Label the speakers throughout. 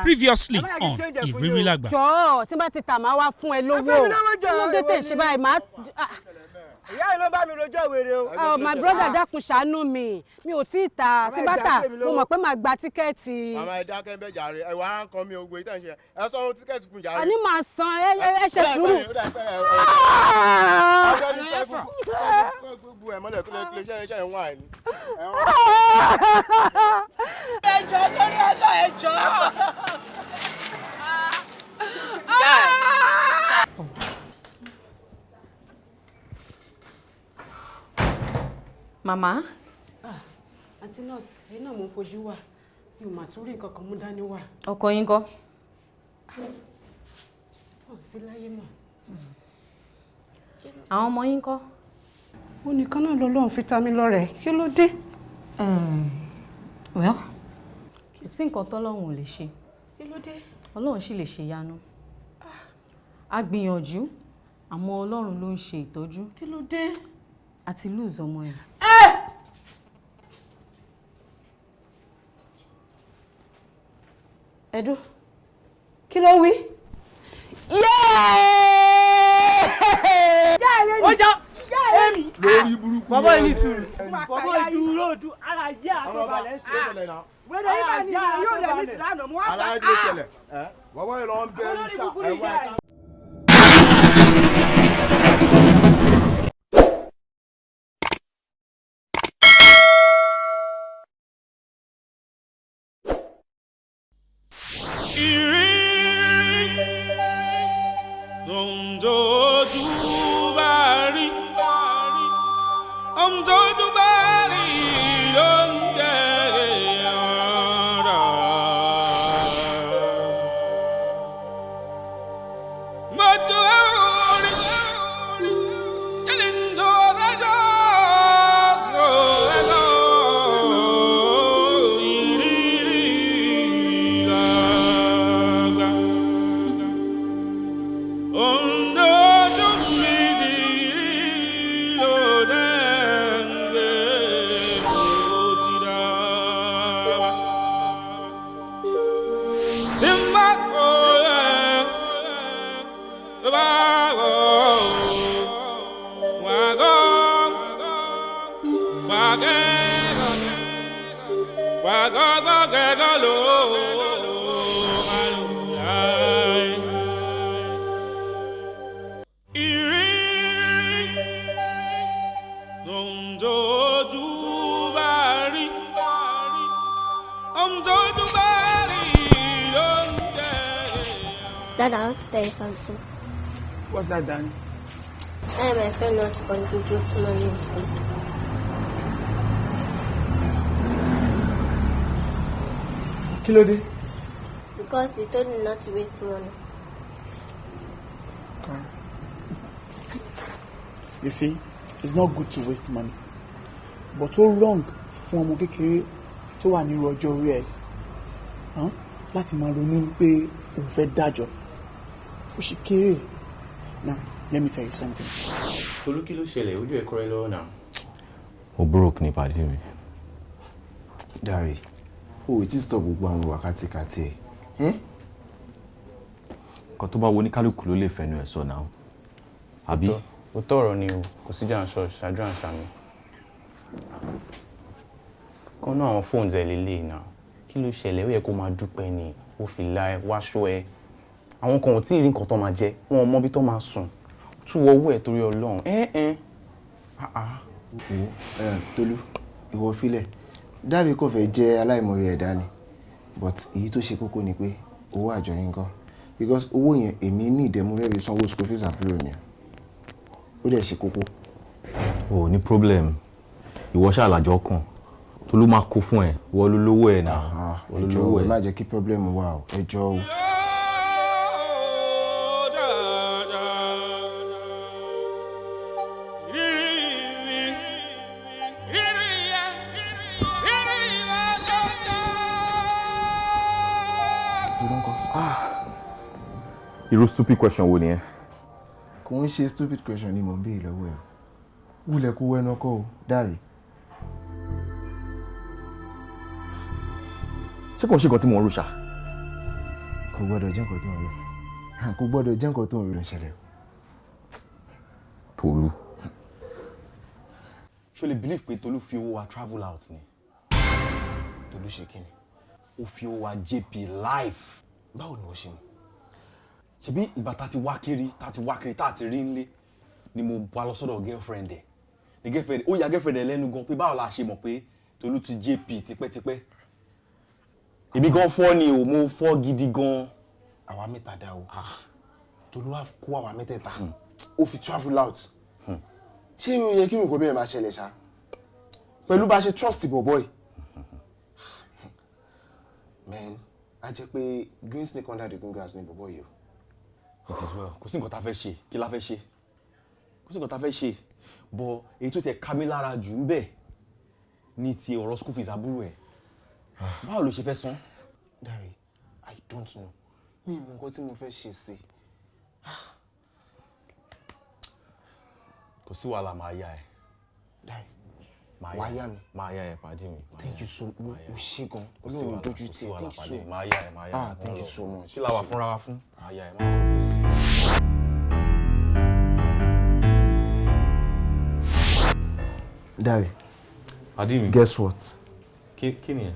Speaker 1: Previously on IRIRILAGBA.
Speaker 2: Jọ̀ọ́ tí bá ti tà máa wá fún ẹ lówó. Ló dé tẹ̀ ṣe báyìí máa.
Speaker 3: Ìyá ló bá mi rojọ́ wèrè o.
Speaker 2: Oh, my brother dákun ṣàánú mi. Mi ò tí tà. Tí bá tà mo mọ̀ pé màá gba tíkẹ́ẹ̀tì.
Speaker 3: Màmá ẹ dákẹ́ ń bẹ́ jàre. Ẹ wá ń kọ́ mi ògbó ìtàn ṣe. Ẹ sọ tíkẹ́ẹ̀tì fún jàre.
Speaker 2: Àní máa san ẹ ṣe sùúrù.
Speaker 3: Gbogbo ẹ̀ mọ́lẹ̀ kílẹ̀ ṣe iṣẹ́ ìwọ̀n àìní.
Speaker 4: Ẹjọ́ torí ọlọ́ ẹjọ́.
Speaker 5: Màmá.
Speaker 2: Àǹtí nọ́ọ̀sì, ẹ̀yin náà mo ń fojú wà. Mi ò mà tún rí nǹkan kan mú dání wà.
Speaker 5: Ọkọ yín kọ́?
Speaker 2: Ọ̀ sí láyé mọ̀.
Speaker 5: Àwọn ọmọ yín kọ́?
Speaker 2: Ó nìkan náà lọ́lọ́run fi ta mí lọ́rẹ. Kí ló dé?
Speaker 5: Well, kì í sí nǹkan tọ́lọ́run ò lè ṣe.
Speaker 2: Kí ló dé?
Speaker 5: Ọlọ́run sì lè ṣe ìyanu. A gbìyànjú, àmọ́ Ọlọ́run ló ń ṣe ìtọ́jú.
Speaker 2: Kí ló dé?
Speaker 5: Àti lose ọmọ ẹ̀.
Speaker 2: Ẹ̀dùn. Kí ló wí?
Speaker 6: Ọjà èmi lórí burúkú bàbá yìí sùúrù bàbá dúró du ara jẹ àtọbalẹ sí
Speaker 3: wẹ́rẹ́ yìí bá ní yóò rẹ̀ mí sí lánàá mú wá bá. Aláàjì ló ṣẹlẹ̀ bàbá yìí lọ ń bẹ̀rù ṣá ẹ̀wọ̀n ẹ̀ka.
Speaker 7: Dad, I want to tell you something.
Speaker 6: What's that, Danny?
Speaker 7: I and my friend want to contribute money in school.
Speaker 6: Kí ló dé?
Speaker 7: Because he told me not to waste money.
Speaker 8: You see, it's not good to waste money. But so wrong fún ọmọ kékeré tó wà ní ọjọ́ orí ẹ̀ láti máa ronú pé òun fẹ́ dájọ́. Ó ṣì kéré. Now, let me tell you something.
Speaker 9: Tolu kí ló ṣẹlẹ̀ ojú ẹ̀ kọ́rẹ́ lọ́wọ́ náà.
Speaker 10: O broke ní pàdé mi.
Speaker 9: Dari, o ò tí stop gbogbo àwọn wákàtí kàtí ẹ̀.
Speaker 10: Nǹkan tó bá wo ní kálukú ló lè fẹnu ẹ̀ sọ náà. Àbí?
Speaker 9: Ó tọ̀rọ̀ ni o, kò sí jà ń sọ ṣáájú àṣà mi. Kan náà àwọn fóònù ẹ̀ lélẹ̀ náà. Kí ló ṣẹlẹ̀ ó yẹ kó máa dúpẹ́ ni, ó fi la ẹ wáṣọ ẹ. Àwọn kan ò tí ì rí nǹkan tó máa jẹ, wọn ò mọ bí tó máa sùn. Tú ọwọ́ ẹ̀ torí Ọlọ́run.
Speaker 11: Tolu, ìwọ filẹ̀. Dàbí kò fẹ́ jẹ́ aláìmọ̀re ẹ̀dá ni. But èyí tó ṣe kókó ni pé owó àjọ yín kọ́. Because owó yẹn èmi ní ìdẹ̀mú fẹ́ fi sanwó school fees àbúrò mi. Ó dẹ̀ ṣe kókó.
Speaker 10: O ní problem. Ìwọ ṣàlàjọ kan. Tolu máa kó fún ẹ. Ìwọ ló lówó ẹ náà.
Speaker 11: Ẹjọ́ ẹ má jẹ́ kí problem wà o. Ẹjọ́ o.
Speaker 10: Irú stupid question wo nìyẹn?
Speaker 11: Kò ń ṣe stupid question ni mò ń béèrè lọ́wọ́ ẹ̀. Wúlẹ̀ kó wẹ́nu ọkọ o, Dáre.
Speaker 10: Ṣé kò ń ṣe nǹkan tí mò ń rò ṣá?
Speaker 11: kò gbọ́dọ̀ jẹ́ nǹkan tó ń rí kò gbọ́dọ̀ jẹ́ nǹkan tó ń rí ṣẹlẹ̀.
Speaker 10: Tolu.
Speaker 9: Ṣó lè believe pé Tolu fi owó wa travel out ni?
Speaker 11: Tolu ṣe kí ni?
Speaker 9: Ó fi owó wa JP life.
Speaker 11: Báwo ni wọ́n ṣe mú?
Speaker 9: Ṣebí ìgbà tá ti wá kiri tá ti rí nílé ni mo bá lọ sọ́dọ̀ girlfriend ẹ̀. Ní girlfriend ó ya girlfriend ẹ̀ lẹ́nu gan pé báwo la ṣe mọ̀ pé Tolu ti JP tipẹ́tipẹ́. Èmi gan fọ́ ni o, mo fọ́ gidi gan.
Speaker 11: Àwa mẹ́ta dá o. Tolu wá kó àwa mẹ́tẹ̀ẹ̀ta. Ó fi travel out. Ṣé ó yẹ kí nǹkan bẹ́ẹ̀ máa ṣẹlẹ̀ ṣá? Pẹ̀lú bá ṣe trust bọ̀bọ̀ yìí. Man, a jẹ́ pé green snake under the green grass ni bọ̀bọ̀ yìí o.
Speaker 9: It is well. Kò sí nǹkan tá fẹ́ ṣe. Kí la fẹ́ ṣe? Kò sí nǹkan tá fẹ́ ṣe. But èyí tó tẹ̀ ká mi lára jù ń bẹ̀ ní ti ọ̀rọ̀ school fees àbúrò ẹ̀. Báwo ló ṣe fẹ́ san?
Speaker 11: Dari, I don't know. Mi mọ nǹkan tí mo fẹ́ ṣe sí.
Speaker 9: Kò sí wàhálà máa yá ẹ.
Speaker 11: Dari, wàá yá mi.
Speaker 9: Máa yá ẹ pàdé mi.
Speaker 11: Thank you so much. O ṣé gan. Olóòrùn dojú tí ẹ. Thank you so much.
Speaker 9: Máa yá ẹ, máa yá ẹ.
Speaker 11: Thank you so much.
Speaker 9: Kí la wà fúnra wa fún? Máa yá ẹ, máa
Speaker 11: God bless you. Dari,
Speaker 10: Pàdé mi.
Speaker 11: guess what?
Speaker 10: Kí ni ẹ?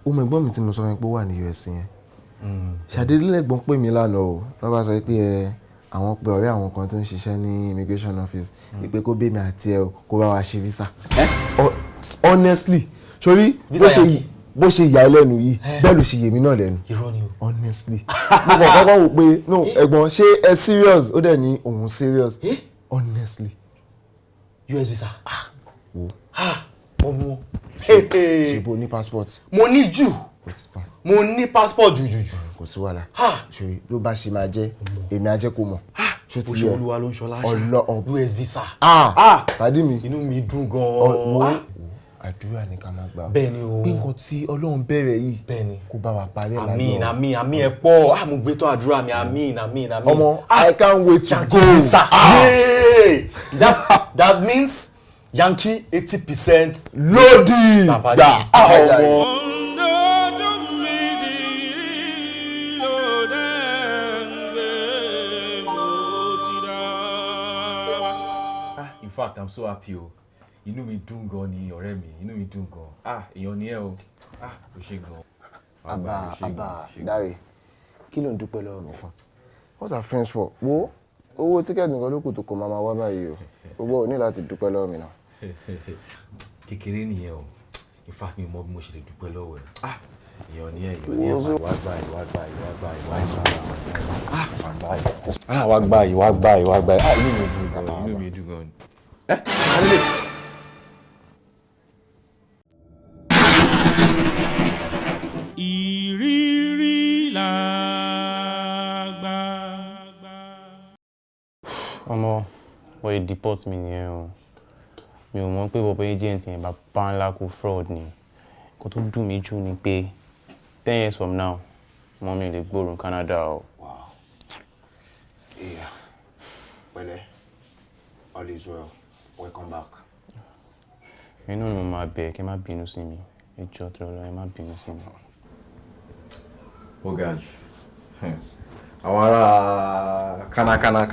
Speaker 11: Ó mọ ẹ̀gbọ́n mi tí mo sọ fún pé ó wà ní US yẹn. Ṣàdédé lẹ́gbọ́n pè mí lánàá o. Wọ́n bá sọ pé àwọn pé ọ̀rẹ́ àwọn kan tó ń ṣiṣẹ́ ní immigration office wípé kó bèmí àti ẹ kó bá wa ṣe visa. Honestly, sórí bó ṣe yà ẹ́ lẹ́nu yìí bẹ́ẹ̀ ló ṣe yèmí náà lẹ́nu.
Speaker 9: Irọ́ ni o.
Speaker 11: Honestly. Mo kàn kọ́kọ́ wò pé no ẹ̀gbọ́n ṣé ẹ serious? Ó dẹ̀ ní òun serious. Honestly.
Speaker 9: US visa.
Speaker 11: Wo.
Speaker 9: Ọmọ.
Speaker 11: Ṣé bó ní passport?
Speaker 9: Mo ní jù. Mo ní passport jùjùjù.
Speaker 11: Kò sí wàhálà. Ṣé ló bá ṣe máa jẹ́ èmi á jẹ́ kó mọ̀. Ṣé ti yẹ
Speaker 9: Olúwa ló ń ṣọlá US visa.
Speaker 11: Pàdé mi.
Speaker 9: Inú mi dùn gan-an.
Speaker 11: Àdúrà ni ká máa gbà.
Speaker 9: Bẹ́ẹ̀ni o.
Speaker 11: Pé nǹkan tí Ọlọ́run bẹ̀rẹ̀ yìí.
Speaker 9: Bẹ́ẹ̀ni.
Speaker 11: Kó bá wa parí ẹ̀ láyọ̀.
Speaker 9: Àmín ẹ pọ̀. Mo gbé tó àdúrà mi. Àmín.
Speaker 11: Ọmọ, I can't wait to go.
Speaker 9: Yay! That means Yankee 80%
Speaker 11: Lodi.
Speaker 9: Gba. Ọmọ.
Speaker 10: In fact, I'm so happy o. Inú mi dùn gan ni ọ̀rẹ́ mi. Inú mi dùn gan. Èèyàn ni ẹ o. Ó ṣe gan.
Speaker 11: Àbá Dáre, kí ló ń dúpẹ́ lọ́wọ́ mi fún? What's our friends for? Wo owó tíkẹ́ẹ̀tì nìkan ló kù tó kọ máa wá báyìí o. Gbogbo ò ní láti dúpẹ́ lọ́wọ́ mi náà.
Speaker 10: Kékeré nìyẹn o. In fact, mi ò mọ bí mo ṣe lè dúpẹ́ lọ́wọ́ ẹ. Èèyàn ni ẹ wá gbà. Inú mi dùn gan.
Speaker 1: Ìrírílàgbà.
Speaker 9: Ọmọ, wọ́n yẹ deport mi nìyẹn o. Mi ò mọ̀ pé bọ̀bọ̀ agent yẹn bá ńlá kó fraud ni. Kò tó dùn mí jù ni pé 10 years from now, mọ́ mi lè gbóòrùn Canada o.
Speaker 11: Wow. Yeah. Pẹ̀lẹ́, all is well. Welcome back.
Speaker 9: Inú ni mo máa bẹ̀ kẹ́ má bínú sí mi. Ẹ jọ̀ọ́ tó lọ ẹ má bínú sí mi.
Speaker 10: Ó ga jù. Àwọn ará kánákáná.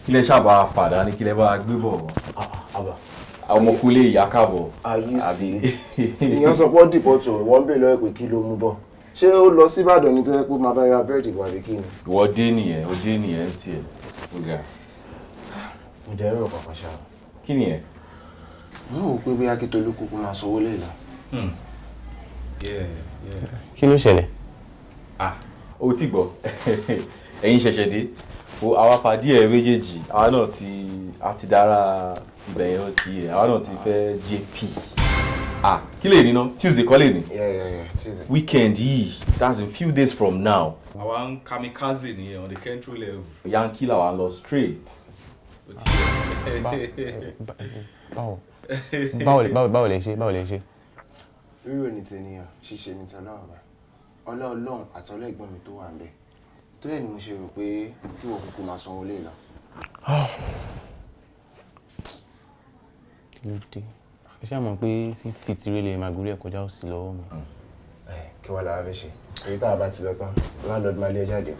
Speaker 10: Kílẹ̀ ṣàbà fàdá ní kílẹ̀ bá gbé bọ̀. Àwọn ọmọkúlé ìyá káàbọ̀.
Speaker 11: Àyíṣe. Ìyẹn sọ pé ó dìbò tó wọ́n bèèrè lọ́wọ́ pé kí ló mú bọ̀. Ṣé ó lọ sí Ìbàdàn ní tó yẹ kó máa bá ra búrẹ́dì bọ̀ àbí kí ni?
Speaker 10: Ìwọ dé nìyẹn tiẹ̀. Ó ga.
Speaker 11: Mo dẹ̀ rò pàpà ṣá.
Speaker 10: Kí ni ẹ?
Speaker 11: Mo rò pé bí Akíntolú kúkú máa sanwó lè lọ.
Speaker 9: Kí ló ṣẹlẹ̀?
Speaker 10: O ti gbọ́. Ẹ̀yin ṣẹ̀ṣẹ̀ dé. Àwa pàdé ẹ̀ méjèèjì. Àwa náà ti dára ibẹ̀ yẹn ti ẹ̀. Àwa náà ti fẹ́ JP. Kí lè ní ná? Tuesday kọ́ lè ní?
Speaker 11: Yeah, Tuesday.
Speaker 10: Weekend yìí, that's in few days from now. Àwa ń kamikaze nìyẹn on the control level. Yankee làwa lọ straight.
Speaker 9: Báwo lè ṣe?
Speaker 11: Rírò ní tènìyàn, ṣíṣe ní tọ́lọ́run bá. Ọlọ́run àtọ́lọ́ ẹ̀gbọ́n mi tó wà ń bẹ̀. Tó yẹ ni mo ṣe rò pé kí wọ́n kúkú máa sanwó lè lọ.
Speaker 9: Kí ló dé? Ẹ ṣáà mọ̀ pé sísì tí rélé máa gorí ẹ̀ kọjá òsì lọ́wọ́ mi.
Speaker 11: kí wàá làwọn fẹ́ ṣe èyí tá a bá ti lọ tán landlord máa lé ẹ jáde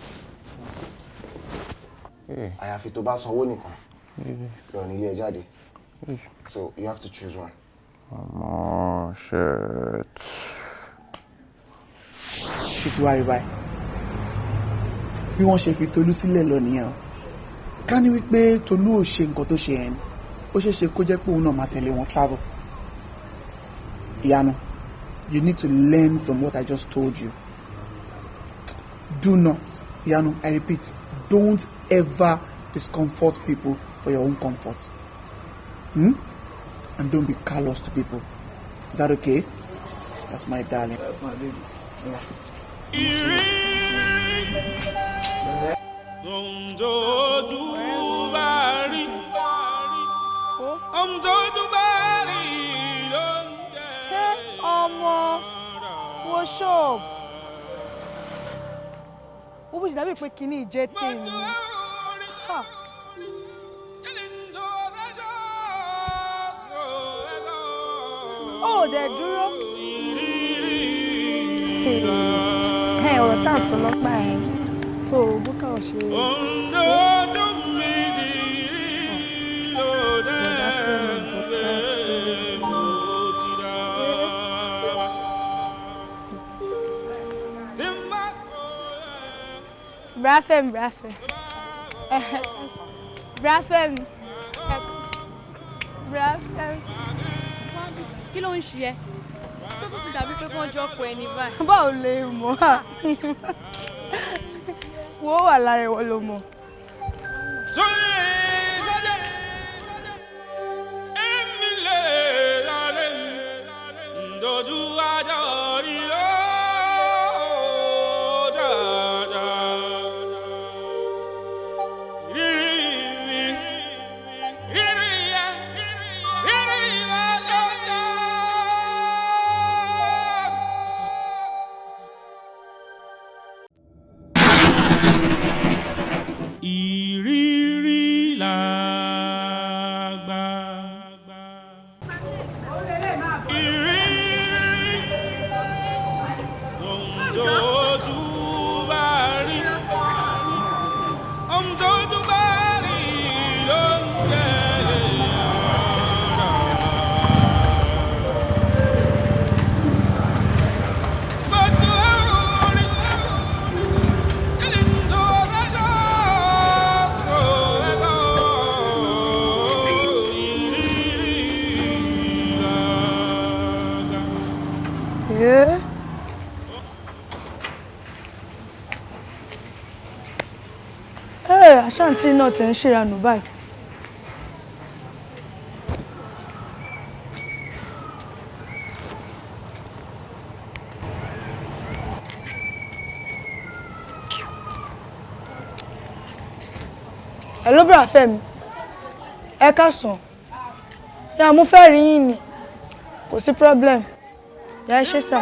Speaker 11: àyàfi tó bá sanwó nìkan kí wọn ní ilé ẹ jáde so you have to choose one.
Speaker 8: Shit. Ṣé ti wá rí báyìí bí wọ́n ṣe fi Tolú sílẹ̀ lọ nìyẹn o ká ní wípé Tolú ò ṣe nǹkan tó ṣe yẹn ó ṣeé ṣe kó jẹ́ pé òun náà máa tẹ̀lé wọn travel. Ìyanu, you need to learn from what I just told you. Do not, Ìyanu, I repeat, don't ever discomfort people for your own comfort. And don't be callous to people. Is that okay? That's my darling. That's my baby. Yeah.
Speaker 12: Ọmọ wo shop ó bó ṣe dàbí pé kíní ìjẹ́ tèmi ó dẹ̀ dúró ọ̀rọ̀ tá à ń sọ lọ́pàá ẹ̀ tó búkà ò ṣe Brafem.
Speaker 5: Kí ló ń ṣe ẹ́? Tó tún ti dàbí pé kán jọ pọ̀ ẹni báyìí.
Speaker 12: Báwo lè mọ̀ á? Wo wà lára ìwọ ló mọ̀. Àṣàntí náà ti ń ṣèrànù báyìí. Hello bra Fẹ́mi. Ẹ káàsán. Ya mo fẹ́ rí yín ni. Kò sí problem. Ya ṣe sà.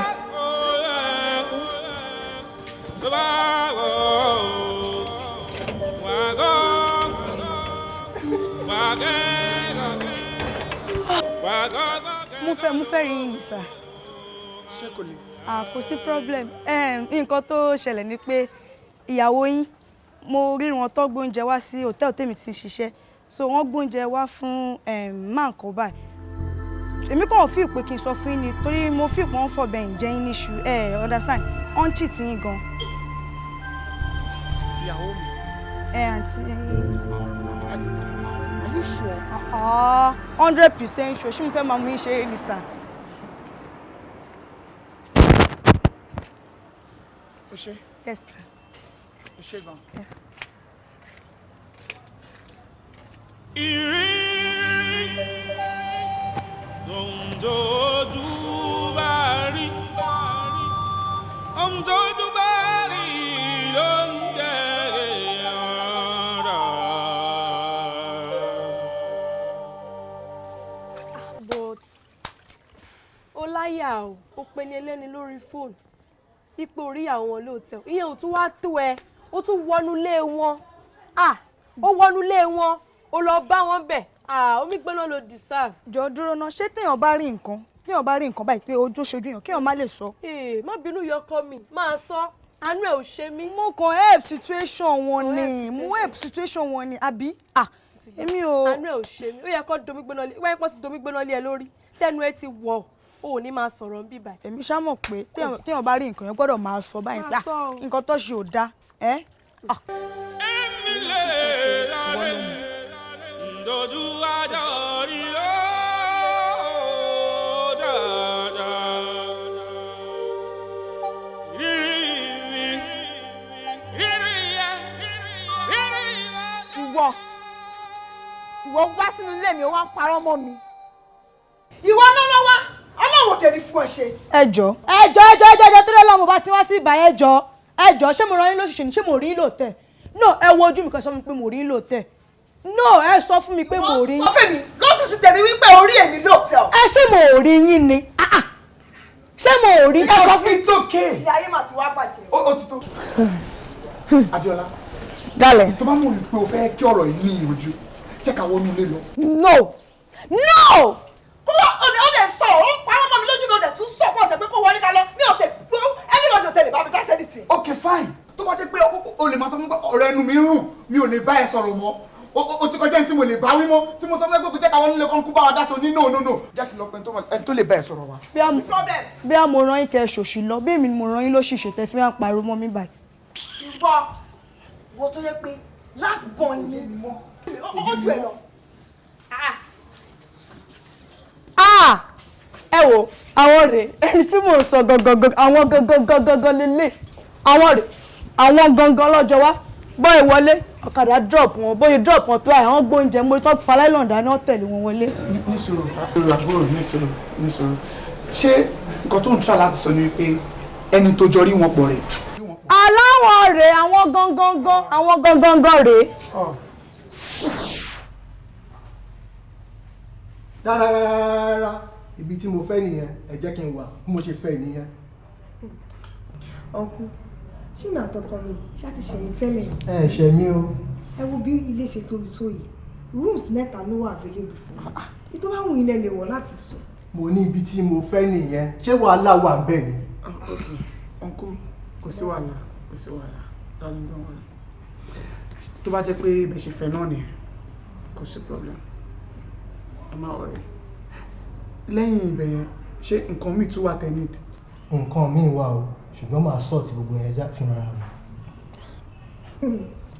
Speaker 12: Mo fẹ́ rí yín sà.
Speaker 8: Ṣé kò lè?
Speaker 12: Kò sí problem. Nǹkan tó ṣẹlẹ̀ ni pé ìyàwó yín mo rí wọn tó gbóúnjẹ wá sí hòtẹ́ẹ̀lì tèmi tí ń ṣiṣẹ́. So wọ́n gbóúnjẹ wá fún man kan báyìí. Èmi kàn feel pé kí n sọ fún yín ni torí mo feel pé wọ́n fọ̀bẹ ǹjẹ́ yín níṣu. Understand? Wọ́n cheat yín gan.
Speaker 8: Ìyàwó mi.
Speaker 12: Àǹtí.
Speaker 8: Are you sure?
Speaker 12: 100% sure. Ṣé mo fẹ́ máa mú yín ṣeré ni sà?
Speaker 8: O ṣé.
Speaker 12: Yes.
Speaker 8: O ṣé gan.
Speaker 12: Yes.
Speaker 5: Láyà o, ó pe ní ẹlẹ́ni lórí fóònù. Ipò orí àwọn lóòótọ́. Ìyẹn ò tún wá tó ẹ. Ó tún wọnú lé wọn. Ó wọnú lé wọn. Ó lọ bá wọn bẹ̀. Omi gbóná ló deserve.
Speaker 12: Jọ dúró náà, ṣé téèyàn bá rí nǹkan téèyàn bá rí nǹkan báyìí pé ojú ṣojú yàn kéèyàn má lè sọ.
Speaker 5: Má bínú yọkọ mi máa sọ àánú ẹ ò ṣe mí.
Speaker 12: mo kàn help situation wọn ni mo help situation wọn ni àbí èmi ò.
Speaker 5: àánú ẹ ò ṣe mí ó yẹ kó domi gbóná lé wáyé pọ́ ti domi gbóná lé ẹ lórí tẹnu ẹ ti wọ̀ o ò ní máa sọ̀rọ̀ ń bí báyìí.
Speaker 12: èmi ṣá mọ̀ pé téèyàn bá rí nǹkan yẹn gbọ́dọ̀ máa sọ báyìí pé nǹkan tó ṣe ò dáa ẹ́.
Speaker 4: ìwọ wá sínú ilé mi ó wá ń parọ́ mọ́ mi. ìwọ lọ́nà wá ọlọ́run tẹ̀lé fún ẹ ṣe.
Speaker 12: ẹjọ́ tó lé lọ́mọ bá ti wá sí ìbá ẹjọ́ ṣé mo rán yín lóṣìṣẹ́ ni ṣé mo rí yín lóòótẹ́ no ẹ wo ojú mi kan sọ fún mi pé mo rí yín lóòótẹ́ no ẹ sọ fún mi pé mo rí yín.
Speaker 4: sọ fún mi lótú ti tẹ̀mí wípé orí èmi lóòótẹ́ o.
Speaker 12: ẹ ṣé mo rí yín ni ṣé mo rí ẹ sọ fún mi.
Speaker 11: it's okay.
Speaker 4: ilé ayé mà ti wá bàjẹ́.
Speaker 11: ó ti tó. Adéọlá.
Speaker 12: Dálẹ̀.
Speaker 11: tó bá mọ̀ wípé o fẹ́ kí ọ̀rọ̀ yìí ní ìrojú jẹ́ ká wọnú ilé lọ.
Speaker 12: no
Speaker 4: kó wá ó lè sọ ó ń parọ́ mọ́ mi lójú mi ó dẹ̀ tún sọ pọ̀ ọ̀sẹ̀ pé kó wọlé ká lọ mi ò tẹ̀ gbó everybody ò tẹ̀lé bá mi dá sẹ́ni sí.
Speaker 11: ok fine tó bá jẹ́ pé o lè máa sọ fún pé ọ̀rọ̀ ẹnu mi rùn mi ò lè bá ẹ sọ̀rọ̀ mọ́ o ti kọjá ní tí mo lè bá wí mọ́ tí mo sọ fún ẹ pé kò jẹ́ ká wọnú ilé kan kú bá wa dá sọ ní no jẹ́ kí n lọ pẹ́ ẹni tó lè bá ẹ sọ̀rọ̀ wa.
Speaker 12: bí a mo rán yín kẹ́ ẹ ṣòṣì lọ bí èmi ni mo rán yín lóṣìṣẹ́ tẹ́ fi hàn pariwo mọ́ mi báyìí.
Speaker 4: ìwọ tó yẹ pé last born ni ojú ẹ lọ.
Speaker 12: ẹ wo àwọn rèé ẹni tí mò ń sọ gangan àwọn gangan lélẹ̀ àwọn rèé àwọn gangan lọ́jọ́ wá bọ́ ìwọlé ọ̀kadà drop wọn bóyá drop wọn tó àwọn gbóúnjẹ mo tó fa láìlọ́ǹda náà tẹ̀lé wọn wọlé.
Speaker 11: níṣòro àbúrò níṣòro ṣé nǹkan tó ń tra láti sọ ni pé ẹni tó jọ rí wọn pọ̀ rẹ̀.
Speaker 12: aláwọ̀ rèé àwọn gangan rèé.
Speaker 3: rárá ibi tí mo fẹ́ nìyẹn ẹ jẹ́ kí n wà bí mo ṣe fẹ́ nìyẹn.
Speaker 13: ọkùn ṣé mi àtọkọ mi ṣáà ti ṣẹ̀yìn fẹ́lẹ̀.
Speaker 3: ẹ ṣe mí o.
Speaker 13: ẹ wo bí ilé ṣe tóbi tó yìí rooms 3 ló wà available fún mi ìtọ́ bá wù ilẹ̀ lè wọ̀ láti sùn.
Speaker 3: mo ní ibi tí mo fẹ́ nìyẹn ṣé wàhálà wà ń bẹ̀ ni.
Speaker 11: ọkùn kò sí wàhálà darling don't worry tó bá jẹ́ pé ibẹ̀ ṣe fẹ́ náà nìyẹn kò sí problem ẹ má ọ̀rẹ́ lẹ́yìn ibẹ̀ yẹn ṣé nǹkan míì tún wà tẹ́nìd.
Speaker 3: nǹkan míì wà o ṣùgbọ́n màá sọ̀tì gbogbo yẹn já fúnra mi.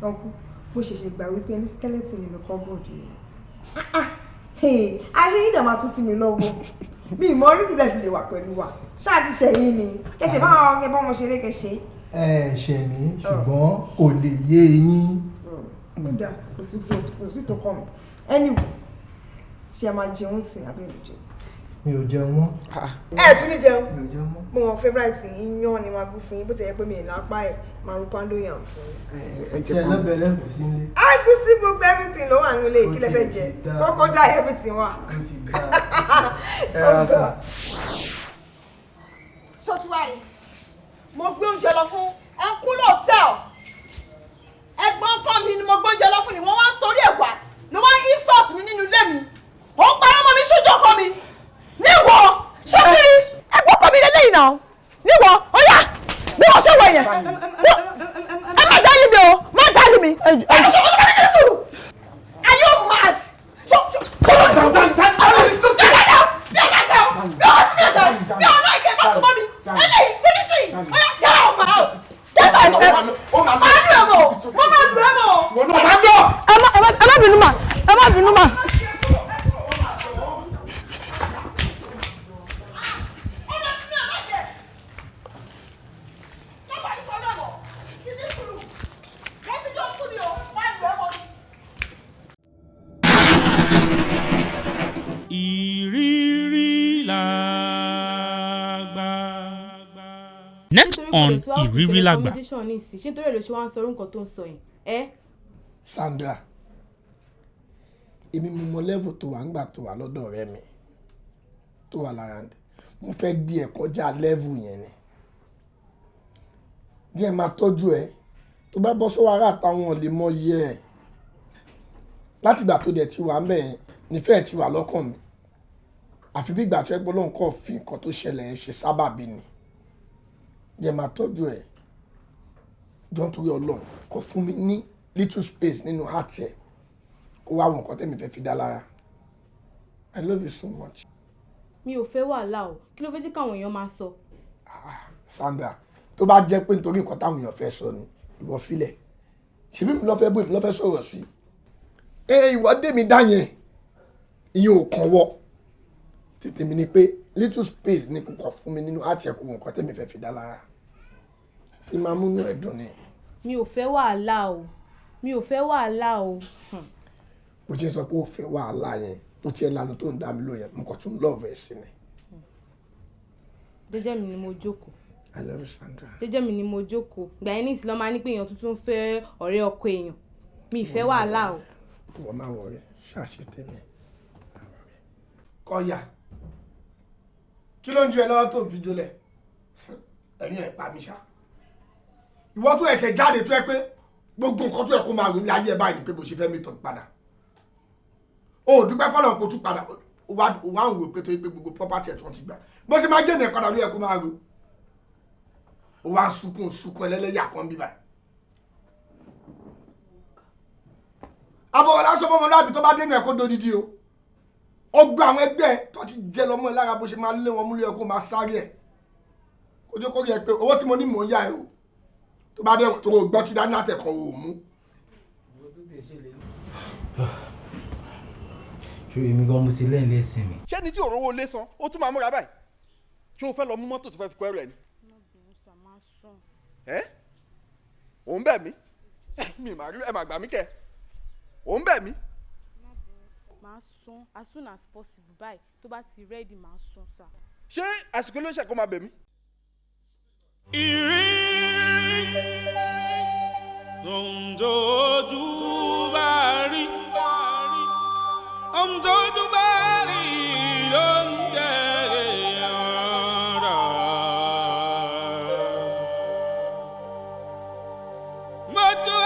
Speaker 13: ọkùn bó ṣe gbà wípé ní skeleton nínú kọ́bọ̀dù yẹn aṣẹ́yìn dẹ̀ máa tún sí mi lọ́wọ́ bí ìmọ̀ orí ti dẹ̀ fi lè wà pẹ̀lú wa ṣáà ti ṣẹ̀yìn ni kẹsì bá wọn kẹ bá wọn ṣeré kẹṣe.
Speaker 3: ẹ ṣe mí ṣùgbọ́n kò lè yé yín.
Speaker 13: kódà kò sí tó kọ́ mi anyway ṣe a máa jẹun sí abẹ́rẹ́ jẹun.
Speaker 3: mi ò jẹun mọ́.
Speaker 13: ẹ tún ní jẹun.
Speaker 3: mi ò jẹun mọ́.
Speaker 13: mo wọn favourite iyán ni máa gún fún yín bó ti yẹ pé mi ì lápá ẹ máa ru pando yàn fún yín.
Speaker 3: ẹ jẹ lọ́bẹ̀ lẹ́kùn sí ilé.
Speaker 13: a kú sí gbogbo everything ló wà nílé kí lẹ fẹ́ jẹ kókó dá everything wà.
Speaker 11: ẹ rà sá.
Speaker 4: ṣọtúwárì mo gbé oúnjẹ lọ fún ọkùnrin hòtẹ́ẹ̀lì ẹ̀gbọ́n ọkọ mi ni mo gbé oúnjẹ lọ fún ni wọ́n wá sórí ẹ̀wà ló wá insult mi nínú ilé mi ó ń parọ́ mọ́ mi sójú ọkọ mi níwọ̀ ṣọ́kiri ẹ̀gbọ́n ọkọ mi lélẹ́yìn náà níwọ̀ ó yá bí wọ́n ṣe wọ̀ yẹn ẹ má dálé mi o má dálé mi ẹ ṣe wọ́n tó bá ní sùúrù are you mad?
Speaker 12: ẹ má bínú mà.
Speaker 1: Next on IRIRILAGBA.
Speaker 5: ṣé nítorí èlò ṣe wá ń sọ nǹkan tó ń sọ yẹn.
Speaker 14: Sandra èmi mo mọ level tó wà ńgbà tó wà lọ́dọ̀ ọ̀rẹ́ mi tó wà lára ǹdẹ mo fẹ́ gbé ẹ kọjá level yẹn ni díẹ̀ máa tọ́jú ẹ tó bá bọ́ sọ́wọ́ ara àtàwọn lè mọ iye ẹ látìgbà tó dẹ̀ ti wà ń bẹ̀ yẹn nífẹ̀ẹ́ ti wà lọ́kàn mi àfi bí ìgbà tó ẹgbẹ́ lóun kọ́ fi nǹkan tó ṣẹlẹ̀ ẹ̀ ṣe sábàbí ni jẹ́ máa tọ́jú ẹ̀ jọ́ nítorí ọlọ́run kò fún mi ní little space nínú heart ẹ̀ kó wá wọn nǹkan tẹ́mi fẹ́ fi dá lára I love you so much.
Speaker 5: mi ò fẹ́ wàhálà o kí ló fẹ́ jẹ́ káwọn èèyàn máa sọ.
Speaker 14: Sandra tó bá jẹ́ pé nítorí nǹkan táwọn èèyàn fẹ́ sọ ni ìwọ filẹ̀ ṣebí mi lọ fẹ́ bó mi lọ fẹ́ sọ̀rọ̀ sí ìwọ dé mi dá yẹn ìyẹn ò kàn wọ tètè mi ni pé little space ni kò kàn fún mi nínú àti ẹ̀kọ́ nǹkan tẹ́mi fẹ́ fi dá lára kí máa múnú ẹ̀ dùn ni.
Speaker 5: mi ò fẹ́ wàhálà o mi ò fẹ́ wàhálà o.
Speaker 14: bó ṣe sọ pé ó fẹ́ wàhálà yẹn tó tiẹ̀ lánàá tó ń dá mi lóyè mo kàn tún lọ́ọ̀fù ẹ̀ sí ni.
Speaker 5: jẹ́jẹ́ mi ni mo jókòó.
Speaker 14: I love you, Sandra.
Speaker 5: jẹ́jẹ́ mi ni mo jókòó gbà yín ní ìsìlọ́ máa ní pé èèyàn tuntun fẹ́ ọ̀rẹ́ ọkọ èèyàn mi ì fẹ́ wàhálà o.
Speaker 14: ìwọ máa wọ̀ rẹ̀ ṣáàṣì tẹ̀mí kọ́yà kí ló ń ju ẹ lọ́wọ́ tó ń fi jólẹ̀ ẹ̀rín ẹ̀ pa mí ṣá ìwọ tó ẹ̀ṣẹ̀ jáde tó ẹ pé gbogbo nǹkan tó ẹ kó máa rò ní ayé ẹ báyìí ni pé bó ṣe fẹ́ mi tọ̀ padà o ò dúpẹ́ fọlọ́n kó tún padà o wá ń wò pé tó yẹ pé gbogbo property ẹ̀ tó ti gbà bó ṣe máa jẹ́nà ẹ̀ padà ló yẹ kó máa rò o wá ń sunkún ẹlẹ́lẹ́yà kan bí báyìí abọ́wọ́lá sọ fọ́mọ láàbì tó bá dénú ẹ̀ kó dodidi o ọgbà àwọn ẹgbẹ́ ẹ̀ tó ti jẹ́ lọ́mọ ẹ̀ lára bó ṣe máa lé wọn múlẹ̀ ẹ̀ kó máa sáré ẹ̀ kójú kó rí ẹ pé owó tí mo ní mò ń yá ẹ o tó bá dé tó o gbọ́ ti dání àtẹ̀kọ́ o mú.
Speaker 15: ṣé èmi gan mo ti lẹ́yìn lẹ́sìn mi.
Speaker 3: ṣé ni tí òróró lé san ó tún máa múra báyìí ṣé o fẹ́ lọ mú mọ́tò tó fẹ́ fi kọ́ ẹrù ẹ̀ ni. ẹ ò ń bẹ̀ mí mi ì máa rí ẹ máa gbà mí kẹ ò ń bẹ̀ mí.
Speaker 5: máa sún as soon as possible báyìí tó bá ti rẹ́ẹ̀dì máa sún sá.
Speaker 3: ṣé àsìkò ló ń ṣe kó máa bẹ̀ mí.
Speaker 1: ìrírí òǹdòdú bá rí òǹdòdú bá rí ló ń tẹ̀lé ọ̀rọ̀ mọ́tò